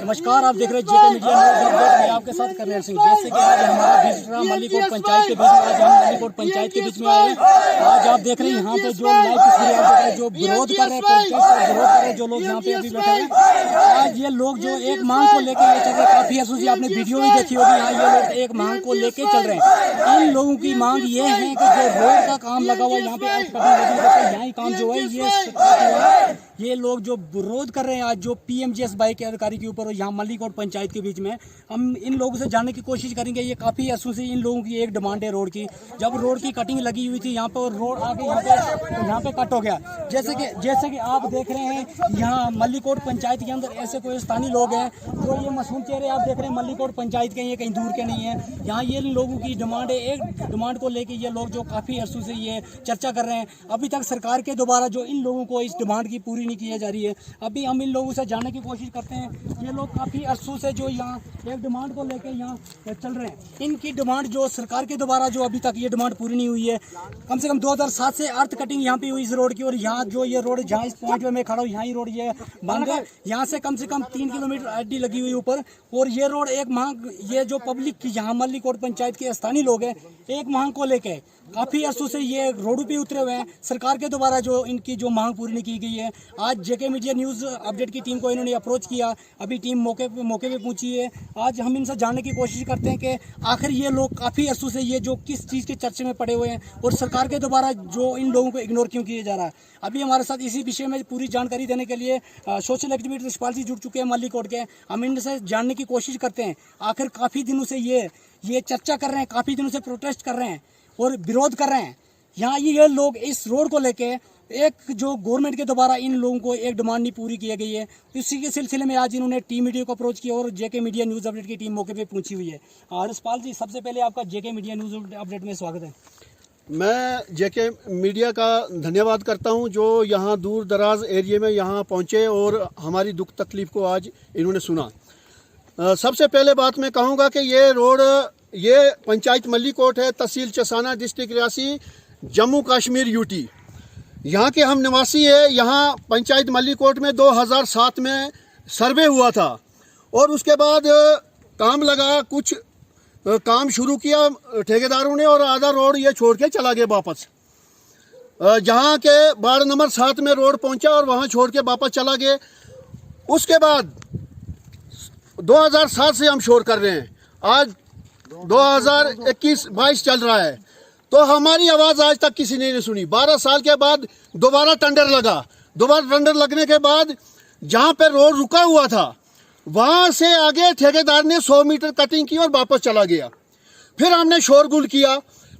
नमस्कार, आप देख रहे हैं जेके मीडिया न्यूज अपडेट। मैं आपके साथ कल्याण सिंह। जैसे कि आज हमारा विजिट रहा मल्लीकोट पंचायत के बीच में। आज हम मल्लीकोट पंचायत के बीच में आए हैं। आज आप देख रहे हैं यहाँ पे जो लाइव तस्वीरें आप देख रहे हैं, जो विरोध कर रहे हैं, प्रोटेस्ट विरोध कर रहे हैं, जो लोग यहाँ पे अभी बैठे हैं। आज ये लोग जो एक मांग को लेकर ये चल रहे हैं, काफी अर्सों से आपने वीडियो भी देखी होगी। यहाँ ये लोग एक मांग को लेके चल रहे हैं। इन लोगों की मांग ये है कि जो रोड का काम लगा हुआ है यहाँ पे, यहाँ ही काम जो है ये लोग जो विरोध कर रहे हैं आज जो पीएमजीएस बाई के अधिकारी के ऊपर यहाँ मल्लीकोट पंचायत के बीच में, हम इन लोगों से जानने की कोशिश करेंगे। ये काफ़ी अर्सों से इन लोगों की एक डिमांड है रोड की। जब रोड की कटिंग लगी हुई थी यहाँ पर, रोड आगे यहाँ पे कट हो गया। जैसे कि आप देख रहे हैं यहाँ मल्लीकोट पंचायत के अंदर ऐसे कोई स्थानीय लोग हैं जो ये मासूम चेहरे आप देख रहे हैं मल्लीकोट पंचायत के, ये कहीं दूर के नहीं है। यहाँ ये लोगों की डिमांड है, एक डिमांड को लेकर ये लोग जो काफ़ी अर्सों से ये चर्चा कर रहे हैं। अभी तक सरकार के द्वारा जो इन लोगों को इस डिमांड की पूरी नहीं की जा रही है। अभी हम इन लोगों से जानने की कोशिश करते हैं। ये लोग काफ़ी अर्सों से जो यहाँ एक डिमांड को लेकर यहाँ चल रहे हैं। इनकी डिमांड जो सरकार के द्वारा जो अभी तक ये डिमांड पूरी नहीं हुई है। कम से कम 2007 से अर्थ कटिंग यहाँ पे हुई इस रोड की, और यहाँ जो ये रोड जहाँ इस पॉइंट पे मैं खड़ा हूँ यहाँ ही रोड ये बंद है। यहाँ से कम 3 किलोमीटर अड्डी लगी हुई ऊपर, और ये रोड एक मांग, ये जो पब्लिक की यहाँ मल्लीकोट पंचायत के स्थानीय लोग हैं एक मांग को लेके काफ़ी अर्सों से ये रोड पे उतरे हुए हैं। सरकार के द्वारा जो इनकी जो मांग पूरी नहीं की गई है। आज जेके मीडिया न्यूज़ अपडेट की टीम को इन्होंने अप्रोच किया। अभी टीम मौके पे पहुंची है। आज हम इनसे जानने की कोशिश करते हैं कि आखिर ये लोग काफ़ी अर्सों से ये जो किस चीज़ के चर्चे में पड़े हुए हैं, और सरकार के द्वारा जो इन लोगों को इग्नोर क्यों किया जा रहा है। अभी हमारे साथ इसी विषय में पूरी जानकारी देने के लिए सोशल एक्टिविस्ट रिशपाल जी जुड़ चुके हैं मल्लीकोट के। हम इनसे जानने की कोशिश करते हैं आखिर काफ़ी दिनों से ये चर्चा कर रहे हैं, काफ़ी दिनों से प्रोटेस्ट कर रहे हैं और विरोध कर रहे हैं। यहाँ ये लोग इस रोड को लेके एक जो गवर्नमेंट के द्वारा इन लोगों को एक डिमांड नहीं पूरी की गई है, इसी के सिलसिले में आज इन्होंने टीम मीडिया को अप्रोच किया और जेके मीडिया न्यूज़ अपडेट की टीम मौके पे पहुंची हुई है। रिशपाल जी, सबसे पहले आपका जेके मीडिया न्यूज़ अपडेट में स्वागत है। मैं जेके मीडिया का धन्यवाद करता हूं जो यहाँ दूर दराज एरिया में यहाँ पहुँचे और हमारी दुख तकलीफ़ को आज इन्होंने सुना। सबसे पहले बात मैं कहूँगा कि ये रोड, ये पंचायत मल्लीकोट है, तहसील चसाना, डिस्ट्रिक्ट रियासी, जम्मू कश्मीर, यूटी। यहाँ के हम निवासी है। यहाँ पंचायत मल्लीकोट में 2007 में सर्वे हुआ था, और उसके बाद काम लगा, कुछ काम शुरू किया ठेकेदारों ने, और आधा रोड ये छोड़ के चला गया वापस। जहाँ के वार्ड नंबर 7 में रोड पहुँचा और वहाँ छोड़ के वापस चला गया। उसके बाद 2007 से हम शोर कर रहे हैं, आज 2021-22 चल रहा है, तो हमारी आवाज़ आज तक किसी ने नहीं सुनी। 12 साल के बाद दोबारा टेंडर लगा। दोबारा टेंडर लगने के बाद जहाँ पे रोड रुका हुआ था वहाँ से आगे ठेकेदार ने 100 मीटर कटिंग की और वापस चला गया। फिर हमने शोरगुल किया।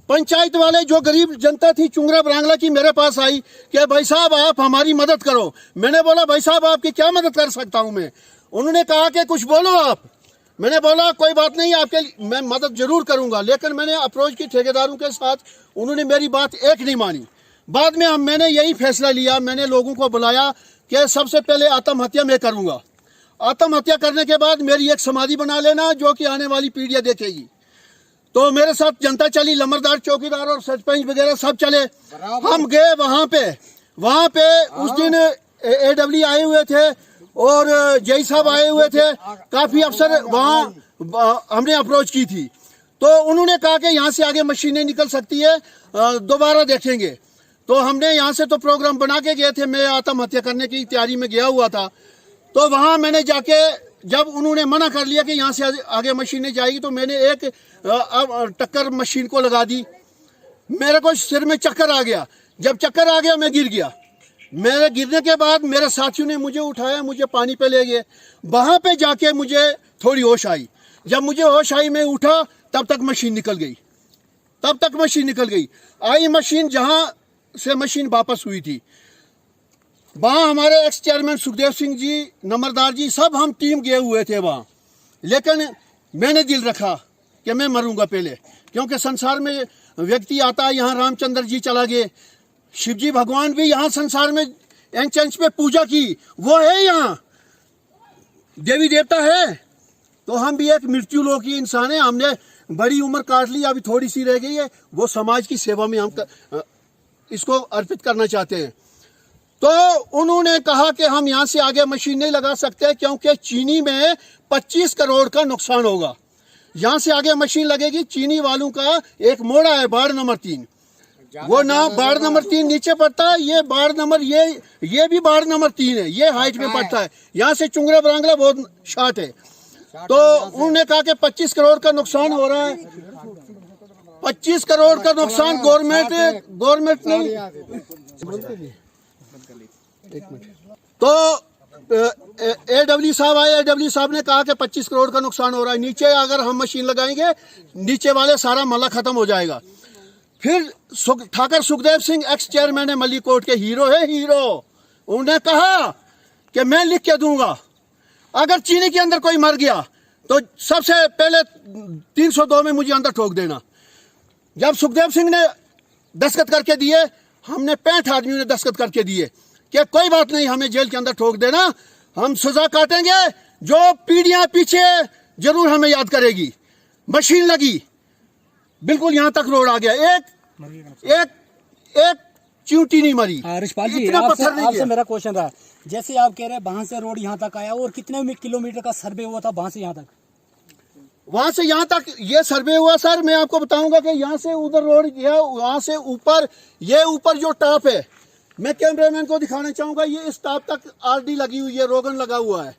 पंचायत वाले जो गरीब जनता थी चुंगरा बरांगला की मेरे पास आई कि भाई साहब आप हमारी मदद करो। मैंने बोला भाई साहब आपकी क्या मदद कर सकता हूँ मैं। उन्होंने कहा कि कुछ बोलो आप। मैंने बोला कोई बात नहीं, आपके मैं मदद जरूर करूंगा। लेकिन मैंने अप्रोच की ठेकेदारों के साथ, उन्होंने मेरी बात एक नहीं मानी। बाद में मैंने यही फैसला लिया, मैंने लोगों को बुलाया कि सबसे पहले आत्महत्या मैं करूंगा। आत्महत्या करने के बाद मेरी एक समाधि बना लेना जो कि आने वाली पीढ़ियां देखेगी। तो मेरे साथ जनता चली, लंबरदार, चौकीदार और सरपंच वगैरह सब चले। हम गए वहाँ पे उस दिन AW आए हुए थे और जय साहब आए हुए थे, काफ़ी अफसर वहाँ हमने अप्रोच की थी। तो उन्होंने कहा कि यहाँ से आगे मशीनें निकल सकती है, दोबारा देखेंगे। तो हमने यहाँ से तो प्रोग्राम बना के गए थे, मैं आत्महत्या करने की तैयारी में गया हुआ था। तो वहाँ मैंने जाके जब उन्होंने मना कर लिया कि यहाँ से आगे मशीनें जाएगी, तो मैंने एक टक्कर मशीन को लगा दी। मेरे को सिर में चक्कर आ गया। जब चक्कर आ गया मैं गिर गया। मेरे गिरने के बाद मेरे साथियों ने मुझे उठाया, मुझे पानी पे ले गए। वहाँ पे जाके मुझे थोड़ी होश आई। जब मुझे होश आई, मैं उठा, तब तक मशीन निकल गई। आई मशीन, जहाँ से मशीन वापस हुई थी वहाँ हमारे एक्स चेयरमैन सुखदेव सिंह जी, नंबरदार जी, सब हम टीम गए हुए थे वहाँ। लेकिन मैंने दिल रखा कि मैं मरूंगा पहले, क्योंकि संसार में व्यक्ति आता है। यहाँ रामचंद्र जी चला गए, शिवजी भगवान भी यहाँ संसार में एंचेंच पे पूजा की, वो है यहाँ देवी देवता है। तो हम भी एक मृत्यु लोक की इंसान है। हमने बड़ी उम्र काट ली, अभी थोड़ी सी रह गई है, वो समाज की सेवा में हम इसको अर्पित करना चाहते हैं। तो उन्होंने कहा कि हम यहाँ से आगे मशीन नहीं लगा सकते क्योंकि चीनी में 25 करोड़ का नुकसान होगा। यहाँ से आगे मशीन लगेगी। चीनी वालों का एक मोड़ा है बाड़ नंबर 3, वो ना बाड़ नंबर 3 नीचे पड़ता है, ये बाड़ नंबर ये भी बाड़ नंबर 3 है, ये हाइट में पड़ता है। यहाँ से चुंगरा बरांगला बहुत शार्ट है। तो उन्होंने कहा कि 25 करोड़ का नुकसान हो रहा है। 25 करोड़ का नुकसान गवर्नमेंट ने तो एडब्ल्यू साहब आए। एडब्ल्यू साहब ने कहा कि 25 करोड़ का नुकसान हो रहा है, नीचे अगर हम मशीन लगाएंगे नीचे वाले सारा मल्ला खत्म हो जाएगा। फिर ठाकर सुखदेव सिंह एक्स चेयरमैन है मल्ली कोर्ट के, हीरो है हीरो, उन्होंने कहा कि मैं लिख के दूंगा अगर चीनी के अंदर कोई मर गया तो सबसे पहले 302 में मुझे अंदर ठोक देना। जब सुखदेव सिंह ने दस्तखत करके दिए, हमने 65 आदमियों ने दस्तखत करके दिए कि कोई बात नहीं, हमें जेल के अंदर ठोक देना, हम सजा काटेंगे, जो पीढ़ियां पीछे जरूर हमें याद करेगी। मशीन लगी, बिल्कुल यहाँ तक रोड आ गया, एक चींटी नहीं मरी। रिशपाल जी, आपसे मेरा क्वेश्चन रहा, जैसे आप कह रहे हैं वहां से रोड यहाँ तक आया, और कितने किलोमीटर का सर्वे हुआ था वहां से यहाँ तक? वहां से यहाँ तक ये सर्वे हुआ सर, मैं आपको बताऊंगा कि यहाँ से उधर रोड गया, वहां से ऊपर, ये ऊपर जो टॉप है, मैं कैमरामैन को दिखाना चाहूंगा, ये इस टॉप तक आरडी लगी हुई है, रोगन लगा हुआ है,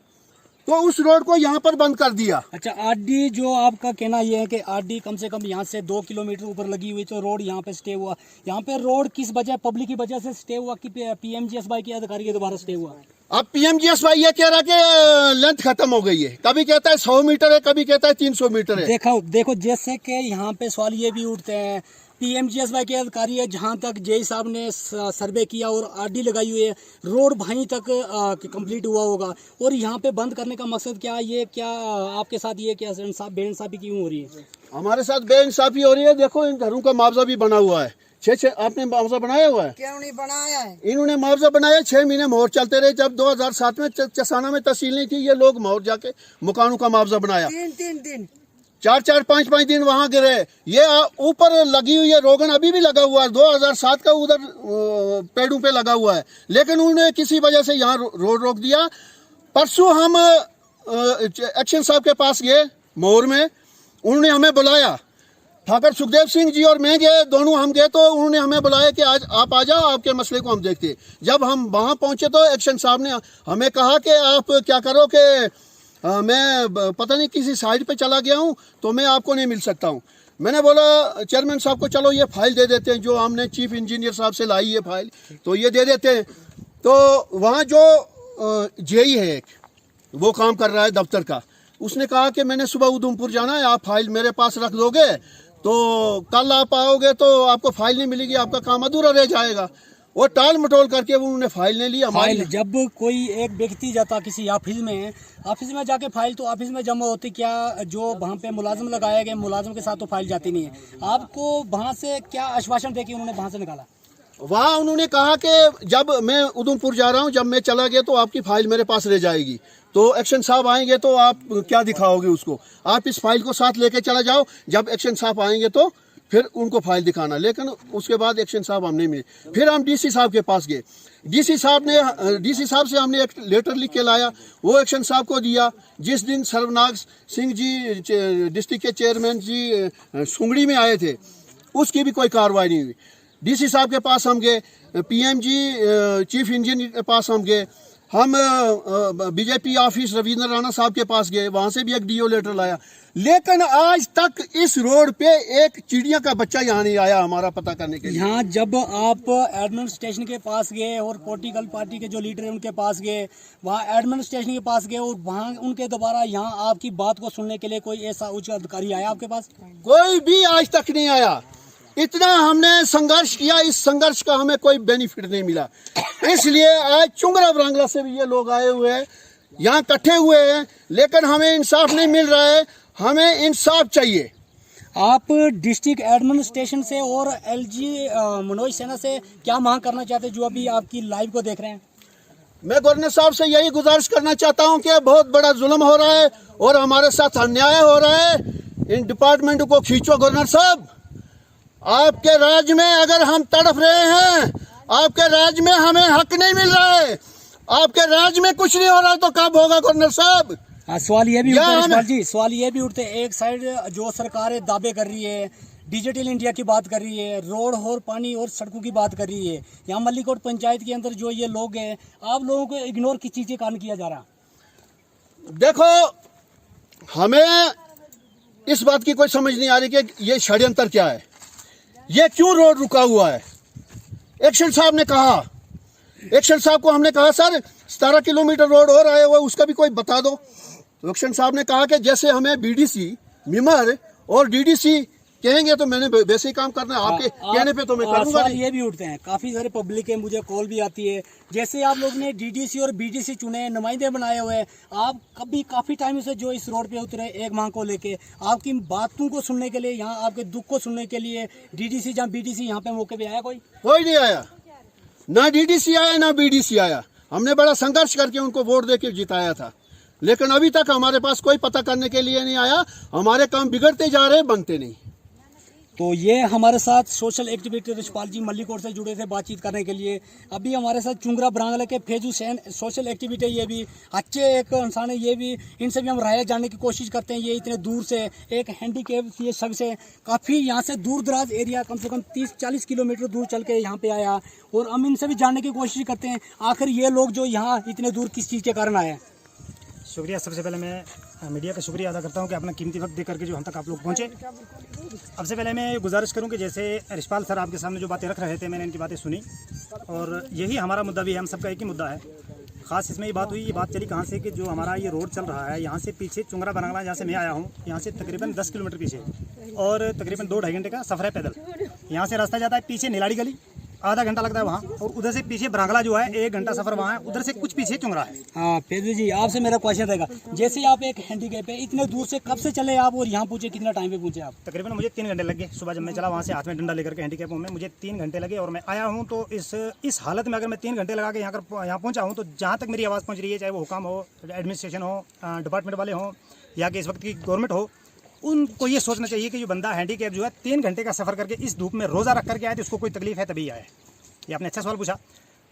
तो उस रोड को यहाँ पर बंद कर दिया। अच्छा, आरडी जो आपका कहना ये है कि आरडी कम से कम यहाँ से 2 किलोमीटर ऊपर लगी हुई, तो रोड यहाँ पे स्टे हुआ। यहाँ पे रोड किस वजह, पब्लिक की वजह से स्टे हुआ कि पीएमजीएसवाई के अधिकारी के दोबारा स्टे हुआ? अब पीएमजीएसवाई ये कह रहा है कि लेंथ खत्म हो गई है, कभी कहता है 100 मीटर है, कभी कहता है 300 मीटर है। देखो जैसे कि यहाँ पे सवाल ये भी उठते हैं, पीएमजीएसवाई के अधिकारी है, जहाँ तक जेई साहब ने सर्वे किया और आरडी लगाई हुई है, रोड वहीं तक कंप्लीट हुआ होगा, और यहाँ पे बंद करने का मकसद क्या? ये क्या आपके साथ ये क्या बेइंसाफी क्यों हो रही है? हमारे साथ बेइंसाफी हो रही है। देखो, इन घरों का मुआवजा भी बना हुआ है, 6 आपने मुआवजा बनाया हुआ है? क्यों नहीं बनाया है? इन्होंने मुआवजा बनाया, 6 महीने मोहर चलते रहे। जब 2007 में चसाना में तहसील नहीं थी, ये लोग मोहर जाके मकानों का मुआवजा बनाया। 3 दिन 4 5 दिन वहां गिरे। ये ऊपर लगी हुई है रोगन, अभी भी लगा हुआ है, 2007 का उधर पेड़ों पे लगा हुआ है, लेकिन उन्होंने किसी वजह से यहाँ रोड रोक दिया। परसों हम एक्शन साहब के पास गए मोहर में, उन्होंने हमें बुलाया, ठाकर सुखदेव सिंह जी और मैं गए, दोनों हम गए, तो उन्होंने हमें बुलाया कि आज आप आ जाओ, आपके मसले को हम देखते। जब हम वहाँ पहुँचे तो एक्शन साहब ने हमें कहा कि आप क्या करो कि मैं पता नहीं किसी साइड पे चला गया हूँ, तो मैं आपको नहीं मिल सकता हूँ। मैंने बोला चेयरमैन साहब को, चलो ये फाइल दे देते हैं, जो हमने चीफ इंजीनियर साहब से लाई है फाइल, तो ये दे देते हैं। तो वहाँ जो जेई है एक, वो काम कर रहा है दफ्तर का, उसने कहा कि मैंने सुबह उधमपुर जाना है, आप फाइल मेरे पास रख दोगे तो कल आप आओगे तो आपको फाइल नहीं मिलेगी, आपका काम अधूरा रह जाएगा। वो टाल मटोल करके वो उन्होंने फाइल नहीं ली। फाइल जब कोई एक व्यक्ति जाता किसी ऑफिस में जाके फाइल तो ऑफिस में जमा होती, क्या जो वहाँ पे मुलाजिम लगाया गया, मुलाजिम के साथ तो फाइल जाती नहीं है। आपको वहाँ से क्या आश्वासन दे के उन्होंने वहाँ से निकाला? वहाँ उन्होंने कहा कि जब मैं उधमपुर जा रहा हूँ, जब मैं चला गया तो आपकी फाइल मेरे पास रह जाएगी, तो एक्शन साहब आएंगे तो आप क्या दिखाओगे उसको, आप इस फाइल को साथ लेके चला जाओ, जब एक्शन साहब आएंगे तो फिर उनको फाइल दिखाना। लेकिन उसके बाद एक्शन साहब हम नहीं मिले। फिर हम डीसी साहब के पास गए, डीसी साहब से हमने एक लेटर लिख के लाया, वो एक्शन साहब को दिया। जिस दिन सर्वनाग सिंह जी डिस्ट्रिक्ट के चेयरमैन जी सुंगड़ी में आए थे, उसकी भी कोई कार्रवाई नहीं हुई। डीसी साहब के पास हम गए, पीएमजी चीफ इंजीनियर के पास हम गए, हम बीजेपी ऑफिस रविंद्र राणा साहब के पास गए, वहां से भी एक डीओ लेटर लाया, लेकिन आज तक इस रोड पे एक चिड़िया का बच्चा यहाँ नहीं आया हमारा पता करने के लिए। यहाँ जब आप एडमिनिस्ट्रेशन के पास गए और पॉलिटिकल पार्टी के जो लीडर हैं उनके पास गए, वहाँ एडमिनिस्ट्रेशन के पास गए और वहाँ उनके दोबारा यहाँ आपकी बात को सुनने के लिए कोई ऐसा उच्च अधिकारी आया आपके पास? कोई भी आज तक नहीं आया। इतना हमने संघर्ष किया, इस संघर्ष का हमें कोई बेनिफिट नहीं मिला। इसलिए आज चुंगरा बरांगला से भी ये लोग आए हुए हैं, यहाँ इकट्ठे हुए हैं, लेकिन हमें इंसाफ नहीं मिल रहा है। हमें इंसाफ चाहिए। आप डिस्ट्रिक्ट एडमिनिस्ट्रेशन से और एलजी मनोज सिन्हा से क्या मांग करना चाहते हैं जो अभी आपकी लाइव को देख रहे हैं? मैं गवर्नर साहब से यही गुजारिश करना चाहता हूं कि बहुत बड़ा जुल्म हो रहा है और हमारे साथ अन्याय हो रहा है। इन डिपार्टमेंट को खींचो गवर्नर साहब। आपके राज्य में अगर हम तड़प रहे हैं, आपके राज्य में हमें हक नहीं मिल रहा है, आपके राज्य में कुछ नहीं हो रहा, तो कब होगा कर्नल साहब? सवाल ये भी उठते हैं यशपाल जी, सवाल ये भी उठते हैं, एक साइड जो सरकार दावे कर रही है, डिजिटल इंडिया की बात कर रही है, रोड और पानी और सड़कों की बात कर रही है, यहाँ मल्लीकोट पंचायत के अंदर जो ये लोग हैं, आप लोगों को इग्नोर किस चीज़ के कारण किया जा रहा? देखो, हमें इस बात की कोई समझ नहीं आ रही कि ये षड्यंत्र क्या है, ये क्यों रोड रुका हुआ है। एक्शन साहब ने कहा, एक्शन साहब को हमने कहा सर 17 किलोमीटर रोड हो रहा है, वो उसका भी कोई बता दो। तो एक्शन साहब ने कहा कि जैसे हमें बीडीसी, मिमर और डीडीसी कहेंगे तो मैंने वैसे ही काम करना है, आपके कहने पे तो मैं करूंगा नहीं। ये भी उठते हैं, काफी सारे पब्लिक है, मुझे कॉल भी आती है, जैसे आप लोग ने डीडीसी और बीडीसी चुने, नुमाइंदे बनाए हुए हैं, आप कभी काफी टाइम से जो इस रोड पे उतरे एक मांग को लेके, आपकी बातों को सुनने के लिए, यहाँ आपके दुख को सुनने के लिए डीडीसी या बीडीसी यहाँ पे मौके पे आया? कोई नहीं आया, ना डीडीसी आया ना बीडीसी आया। हमने बड़ा संघर्ष करके उनको वोट देके जिताया था, लेकिन अभी तक हमारे पास कोई पता करने के लिए नहीं आया। हमारे काम बिगड़ते जा रहे, बनते नहीं। तो ये हमारे साथ सोशल एक्टिविटी यशपाल जी मल्लीकोट से जुड़े थे बातचीत करने के लिए। अभी हमारे साथ चुंगरा ब्रांगला के फेजू सैन सोशल एक्टिविटी, ये भी अच्छे एक इंसान है, ये भी इनसे भी हम राय जानने की कोशिश करते हैं। ये इतने दूर से एक हैंडीकैप ये शख्स है, काफ़ी यहाँ से दूर दराज एरिया, कम से कम 30-40 किलोमीटर दूर चल के यहाँ पे आया, और हम इनसे भी जानने की कोशिश करते हैं आखिर ये लोग जो यहाँ इतने दूर किस चीज़ के कारण आए। शुक्रिया, सबसे पहले मैं मीडिया का शुक्रिया अदा करता हूं कि अपना कीमती वक्त दे करके जो हम तक आप लोग पहुंचे। अब से पहले मैं गुजारिश करूं कि जैसे यशपाल सर आपके सामने जो बातें रख रहे थे, मैंने इनकी बातें सुनी, और यही हमारा मुद्दा भी है, हम सबका एक ही मुद्दा है। खास इसमें ये बात हुई, ये बात चली कहाँ से कि जो हमारा ये रोड चल रहा है, यहाँ से पीछे चुंगरा बनागला जहाँ से मैं आया हूँ, यहाँ से तकरीबन 10 किलोमीटर पीछे, और तकरीबन 2-2.5 घंटे का सफ़र है पैदल। यहाँ से रास्ता जाता है पीछे निलाड़ी गली, आधा घंटा लगता है वहाँ, और उधर से पीछे ब्रांगला जो है 1 घंटा सफर वहाँ है, उधर से कुछ पीछे चुंगरा है। हाँ फेजू जी, आपसे मेरा क्वेश्चन रहेगा, जैसे आप एक हैंडीकैप है, इतने दूर से कब से चले आप और यहाँ पहुँचे, कितना टाइम पे पहुँचे आप? तकरीबन मुझे 3 घंटे लगे। सुबह जब मैं चला वहाँ से हाथ में डंडा लेकर के हैंडीकैप में, मुझे 3 घंटे लगे, और मैं आया हूँ तो इस हालत में अगर मैं 3 घंटे लगा के यहाँ पहुँचा हूँ, तो जहाँ तक मेरी आवाज़ पहुँच रही है, चाहे वो हुकाम हो, एडमिनिस्ट्रेशन हो, डिपार्टमेंट वाले हों, या कि इस वक्त की गवर्नमेंट हो, उनको ये सोचना चाहिए कि जो बंदा हैंडीकैप जो है 3 घंटे का सफ़र करके इस धूप में रोज़ा रख करके आए, तो उसको कोई तकलीफ है तभी आया है। ये आपने अच्छा सवाल पूछा।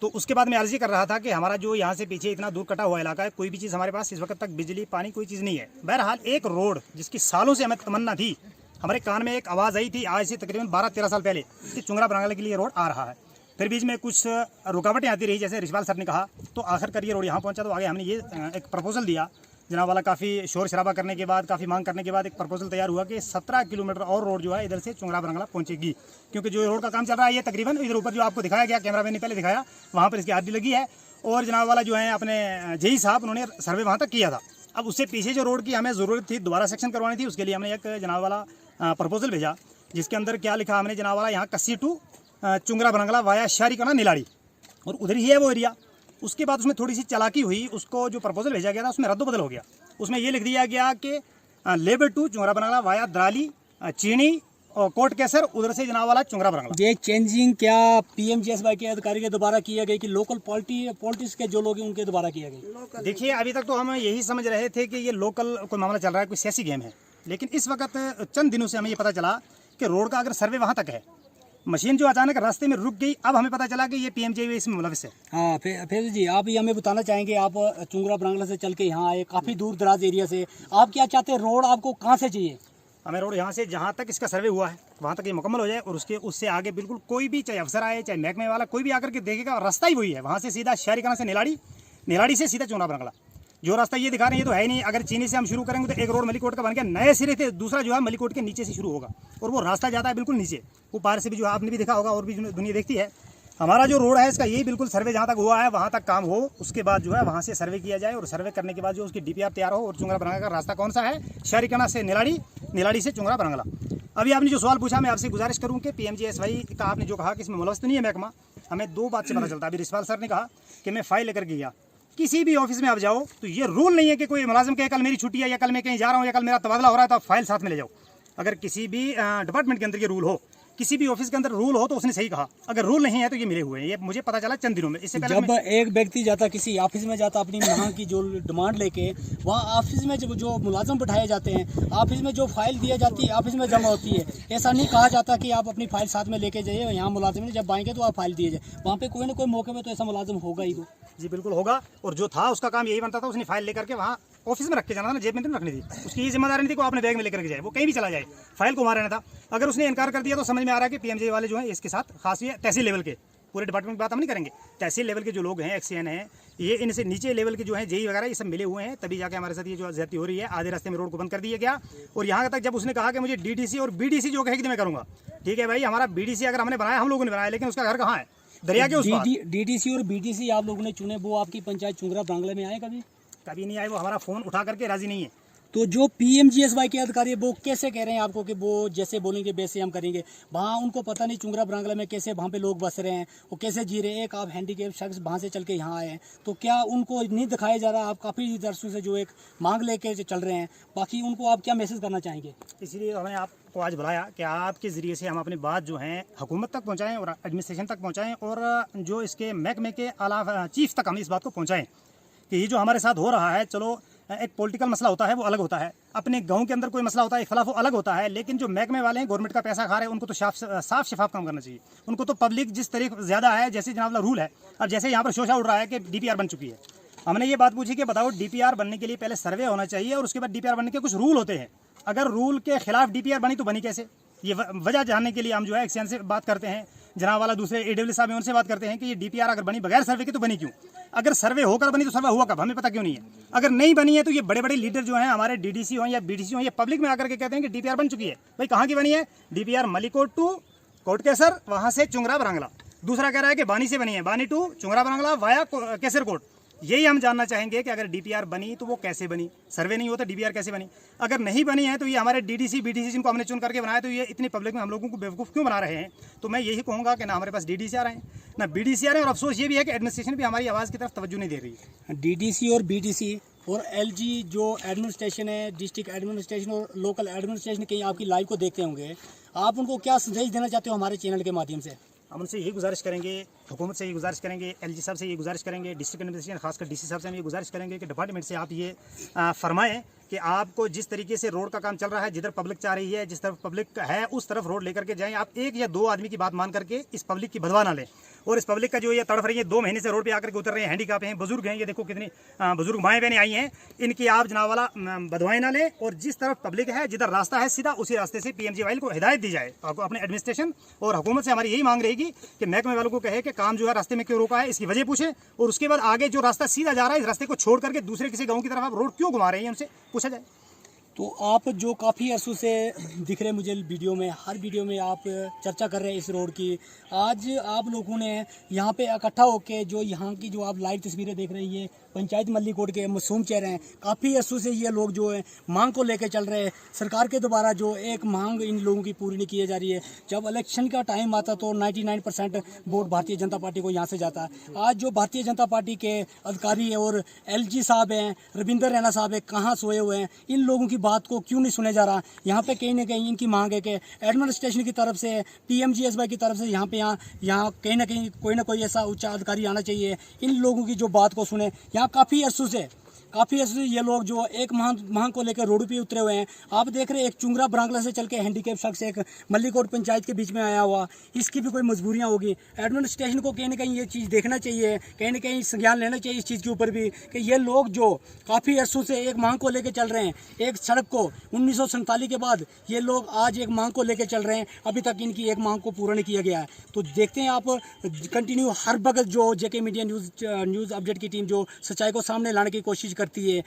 तो उसके बाद मैं अर्जी कर रहा था कि हमारा जो यहाँ से पीछे इतना दूर कटा हुआ इलाका है, कोई भी चीज़ हमारे पास इस वक्त तक, बिजली पानी कोई चीज़ नहीं है। बहरहाल एक रोड जिसकी सालों से हमें तमन्ना थी, हमारे कान में एक आवाज़ आई थी आज से तकरीबन 12-13 साल पहले कि चुंगरा ब्रांगला के लिए रोड आ रहा है। फिर बीच में कुछ रुकावटें आती रही, जैसे यशपाल सर ने कहा, तो आखिरकार ये रोड यहाँ पहुँचा। तो आगे हमने ये एक प्रपोजल दिया जनाब वाला, काफ़ी शोर शराबा करने के बाद, काफ़ी मांग करने के बाद एक प्रपोजल तैयार हुआ कि 17 किलोमीटर और रोड जो है इधर से चुंगरा ब्रांगला पहुंचेगी, क्योंकि जो रोड का काम चल रहा है ये तकरीबन इधर ऊपर जो आपको दिखाया गया, कैमरा मैन ने पहले दिखाया, वहाँ पर इसकी आदि लगी है, और जनाब वाला जो है अपने जेई साहब, उन्होंने सर्वे वहाँ तक किया था। अब उससे पीछे जो रोड की हमें ज़रूरत थी, दोबारा सेक्शन करवानी थी, उसके लिए हमने एक जनाब वाला प्रपोजल भेजा, जिसके अंदर क्या लिखा हमने जनाब वाला, यहाँ कस्सी टू चुंगरा ब्रांगला वाया शारीकना निलाड़ी, और उधर ही है वो एरिया। उसके बाद उसमें थोड़ी सी चालाकी हुई, उसको जो प्रपोजल भेजा गया था उसमें रद्दबदल हो गया। उसमें ये लिख दिया गया कि लेबर टू चुंगरा ब्रांगला वाया दराली चीनी और कोट कैसर, उधर से जनाब वाला चुंगरा ब्रांगला। ये चेंजिंग क्या पीएमजीएसवाई के अधिकारी के द्वारा किया गया कि लोकल पॉलिटिक्स के जो लोग हैं उनके द्वारा किया गया? देखिए, अभी तक तो हम यही समझ रहे थे कि ये लोकल कोई मामला चल रहा है, कोई सियासी गेम है, लेकिन इस वक्त चंद दिनों से हमें ये पता चला कि रोड का अगर सर्वे वहाँ तक है, मशीन जो अचानक रास्ते में रुक गई, अब हमें पता चला कि ये पीएमजीएसवाई इसमें मुलविस है। हाँ फिर जी, आप ये हमें बताना चाहेंगे, आप चुंगरा ब्रांगला से चल के यहाँ आए, काफ़ी दूर दराज एरिया से, आप क्या चाहते हैं, रोड आपको कहाँ से चाहिए? हमें रोड यहाँ से जहाँ तक इसका सर्वे हुआ है वहाँ तक ये मुकम्मल हो जाए, और उससे आगे बिल्कुल कोई भी, चाहे अफसर आए चाहे महकमे वाला, कोई भी आकर के देखेगा, रास्ता ही वही है, वहाँ से सीधा शारीकना से निलाड़ी से सीधा चुंगरा ब्रांगला। जो रास्ता ये दिखा रहे हैं ये तो है ही नहीं। अगर चीनी से हम शुरू करेंगे तो एक रोड मल्लीकोट का बन गया नए सिरे से, दूसरा जो है मल्लीकोट के नीचे से शुरू होगा, और वो रास्ता जाता है बिल्कुल नीचे, वो पार से भी जो आपने भी देखा होगा और भी दुनिया देखती है। हमारा जो रोड है इसका यही बिल्कुल सर्वे जहाँ तक हुआ है वहाँ तक काम हो, उसके बाद जो है वहाँ से सर्वे किया जाए, और सर्वे करने के बाद जो उसकी डीपीआर तैयार हो, और चुंगरा ब्रांगला का रास्ता कौन सा है, शारीकना से निलाड़ी से चुंगरा ब्रांगला। अभी आपने जो सवाल पूछा, मैं आपसे गुजारिश करूँ कि पीएमजीएसवाई का आपने जो कहा कि इसमें मुलविस तो नहीं है महकमा, हमें 2 बात से पता चलता है। अभी यशपाल सर ने कहा कि मैं फाइल लेकर गया, किसी भी ऑफिस में आप जाओ तो ये रूल नहीं है कि कोई मुलाजिम कहे कल मेरी छुट्टी है, या कल मैं कहीं जा रहा हूँ, या कल मेरा तबादला हो रहा है, तो आप फाइल साथ में ले जाओ। अगर किसी भी डिपार्टमेंट के अंदर ये रूल हो किसी भी ऑफिस के अंदर रूल हो तो उसने सही कहा, अगर रूल नहीं है तो ये मिले हुए हैं। ये मुझे पता चला चंद दिनों में। इससे पहले जब एक व्यक्ति जाता किसी ऑफिस में जाता अपनी मांग की जो डिमांड लेके, वहाँ ऑफिस में जो मुलाजिम बिठाए जाते हैं, ऑफिस में जो फाइल दी जाती है ऑफिस में जमा होती है। ऐसा नहीं कहा जाता कि आप अपनी फाइल साथ में लेके जाइए, यहाँ मुलाजिम ने जब आएंगे तो आप फाइल दिए जाए। वहाँ पे कोई ना कोई मौके में तो ऐसा मुलाजिम होगा ही। तो जी बिल्कुल होगा, और जो था उसका काम यही बनता था, उसने फाइल लेकर के वहाँ ऑफिस में रख के जाना था ना, जेब में नहीं रखनी थी। उसकी ये जिम्मेदारी नहीं थी कि वो अपने बैग में लेकर के जाए, वो कहीं भी चला जाए, फाइल को वहाँ रहना था। अगर उसने इनकार कर दिया तो समझ में आ रहा है कि पीएमजे वाले जो हैं इसके साथ खास ये तहसील लेवल के, पूरे डिपार्टमेंट की बात हम नहीं करेंगे, तहसील लेवल के जो लोग हैं, एक्सीएन हैं, ये इनसे नीचे लेवल के जो हैं जेई वगैरह, ये सब मिले हुए हैं, तभी जाके हमारे साथ ये जो ज्यादती हो रही है। आधे रास्ते में रोड को बंद कर दिया गया, और यहाँ तक जब उसने कहा कि मुझे डीडीसी और बीडीसी जो कहेगी मैं करूँगा। ठीक है भाई, हमारा बीडीसी अगर हमने बनाया, हम लोगों ने बनाया, लेकिन उसका घर कहाँ है? दरिया के उस पार। डीडीसी और बीडीसी आप लोगों ने चुने, वो आपकी पंचायत चुंगरा बांग्ला में आए कभी? कभी नहीं आए, वो हमारा फोन उठा करके राजी नहीं है। तो जो पीएमजीएसवाई के अधिकारी है वो कैसे कह रहे हैं आपको कि वो जैसे बोलेंगे वैसे हम करेंगे? वहाँ उनको पता नहीं चुंगरा बांग्ला में कैसे वहाँ पे लोग बस रहे हैं, वो कैसे जी रहे हैं। एक आप हैंडीकेप शख्स वहाँ से चल के यहाँ आए हैं, तो क्या उनको नहीं दिखाया जा रहा? आप काफ़ी दरसों से जो एक मांग लेके चल रहे हैं, बाकी उनको आप क्या मैसेज करना चाहेंगे? इसलिए हमने आपको आज बुलाया कि आपके ज़रिए से हम अपनी बात जो है हुकूमत तक पहुँचाएँ और एडमिनिस्ट्रेशन तक पहुँचाएँ, और जो इसके महकमे के आला चीफ तक हम इस बात को पहुँचाएँ कि ये जो हमारे साथ हो रहा है, चलो एक पॉलिटिकल मसला होता है वो अलग होता है, अपने गांव के अंदर कोई मसला होता है इख्लाफ वो अलग होता है, लेकिन जो महकमे वाले हैं गवर्नमेंट का पैसा खा रहे हैं, उनको तो साफ शफाफ काम करना चाहिए। उनको तो पब्लिक जिस तरीके ज़्यादा है, जैसे जनाब रूल है, और जैसे यहाँ पर शोशा उड़ रहा है कि डीपीआर बन चुकी है। हमने ये बात पूछी कि बताओ डीपीआर बनने के लिए पहले सर्वे होना चाहिए और उसके बाद डीपीआर बनने के कुछ रूल होते हैं। अगर रूल के खिलाफ डीपीआर बनी तो बनी कैसे? ये वजह जानने के लिए हम जो है एक्सीएन से बात करते हैं, जनाब वाला दूसरे एडब्ल्यू साहब हैं उनसे बात करते हैं कि ये डीपीआर अगर बनी बगैर सर्वे के तो बनी क्यों? अगर सर्वे होकर बनी तो सर्वे हुआ कब? हमें पता क्यों नहीं है? अगर नहीं बनी है तो ये बड़े बड़े लीडर जो हैं हमारे डीडीसी हो या बीडीसी हो, ये पब्लिक में आकर के कहते हैं कि डीपीआर बन चुकी है। भाई कहाँ की बनी है? डीपीआर मलिकोट टू कोटकेसर, वहाँ से चुंगरा बांग्ला। दूसरा कह रहा है कि बानी से बनी है, बानी टू चुंगरा बांग्ला वाया केसरकोट। यही हम जानना चाहेंगे कि अगर डीपीआर बनी तो वो कैसे बनी? सर्वे नहीं होता डीपीआर कैसे बनी? अगर नहीं बनी है तो ये हमारे डीडीसी बीडीसी जिनको हमने चुन करके बनाया, तो ये इतनी पब्लिक में हम लोगों को बेवकूफ़ क्यों बना रहे हैं? तो मैं यही कहूँगा कि ना हमारे पास डीडीसी आ रहे हैं ना बीडीसी आ रहे हैं, और अफसोस ये भी है कि एडमिनिस्ट्रेशन भी हमारी आवाज़ की तरफ तवज्जो नहीं दे रही है। डीडीसी और बीडीसी और एलजी जो एडमिनिस्ट्रेशन है, डिस्ट्रिक्ट एडमिनिस्ट्रेशन और लोकल एडमिनिस्ट्रेशन, कहीं आपकी लाइव को देखते होंगे, आप उनको क्या संदेश देना चाहते हो हमारे चैनल के माध्यम से? हम उनसे यही गुजारिश करेंगे, हुकूमत से ये गुजारिश करेंगे, एलजी साहब से ये गुजारिश करेंगे, डिस्ट्रिक्ट एडमिनिस्ट्रेशन खासकर डीसी साहब से हम ये गुजारिश करेंगे कि डिपार्टमेंट से आप ये फरमाएं कि आपको जिस तरीके से रोड का काम चल रहा है, जिधर पब्लिक चाह रही है, जिस तरफ पब्लिक है उस तरफ रोड लेकर के जाएं। आप एक या दो आदमी की बात मान करके इस पब्लिक की बदवा ना लें। और इस पब्लिक का जो ये तड़फ रही है, 2 महीने से रोड पे आकर के उतर रहे हैं, हैंडीकैप हैं, बुजुर्ग हैं, ये देखो कितनी बुजुर्ग माएँ बहनें आई हैं, इनकी आप जनाब वाला बदवाएं ना लें। और जिस तरफ पब्लिक है, जिधर रास्ता है सीधा, उसी रास्ते से पीएमजीवाई को हिदायत दी जाए। आपको अपने एडमिनिस्ट्रेशन और हुकूमत से हमारी यही मांग रहेगी कि महकमे वालों को कहे कि काम जो है रास्ते में क्यों रोका है, इसकी वजह पूछें, और उसके बाद आगे जो रास्ता सीधा जा रहा है, इस रास्ते को छोड़ करके दूसरे किसी गाँव की तरफ आप रोड क्यों घुमा रहे हैं, उनसे पूछा जाए। तो आप जो काफ़ी अरसों से दिख रहे मुझे वीडियो में, हर वीडियो में आप चर्चा कर रहे हैं इस रोड की। आज आप लोगों ने यहाँ पे इकट्ठा होकर जो यहाँ की जो आप लाइव तस्वीरें देख रही हैं, पंचायत मल्लीकोट के मासूम चेहरे हैं, काफ़ी अरसों से ये लोग जो है मांग को लेकर चल रहे हैं। सरकार के द्वारा जो एक मांग इन लोगों की पूरी नहीं की जा रही है। जब इलेक्शन का टाइम आता तो 99% वोट भारतीय जनता पार्टी को यहाँ से जाता है। आज जो भारतीय जनता पार्टी के अधिकारी है और एलजी साहब हैं, रविंदर रैना साहब है, कहाँ सोए हुए हैं? इन लोगों की बात को क्यों नहीं सुने जा रहा? यहाँ पे कहीं ना कहीं इनकी मांग है कि एडमिनिस्ट्रेशन की तरफ से, पीएमजीएसवाई की तरफ से यहाँ कहीं ना कहीं कोई ना कोई ऐसा उच्च अधिकारी आना चाहिए, इन लोगों की जो बात को सुने। यहाँ काफ़ी अरसों से ये लोग जो एक मांग को लेकर रोड पे उतरे हुए हैं। आप देख रहे हैं एक चुंगरा बांग्ला से चल के हैंडीकैप शख्स एक मल्लीकोट पंचायत के बीच में आया हुआ, इसकी भी कोई मजबूरियां होगी। एडमिनिस्ट्रेशन को कहीं ना कहीं ये चीज़ देखना चाहिए, कहीं ना कहीं संज्ञान लेना चाहिए इस चीज़ के ऊपर भी कि ये लोग जो काफ़ी अरसों से एक मांग को लेकर चल रहे हैं, एक सड़क को 1947 के बाद ये लोग आज एक मांग को लेकर चल रहे हैं, अभी तक इनकी एक मांग को पूरा नहीं किया गया है। तो देखते हैं आप कंटिन्यू हर वक्त जो जेके मीडिया न्यूज़ अपडेट की टीम जो सच्चाई को सामने लाने की कोशिश करती है।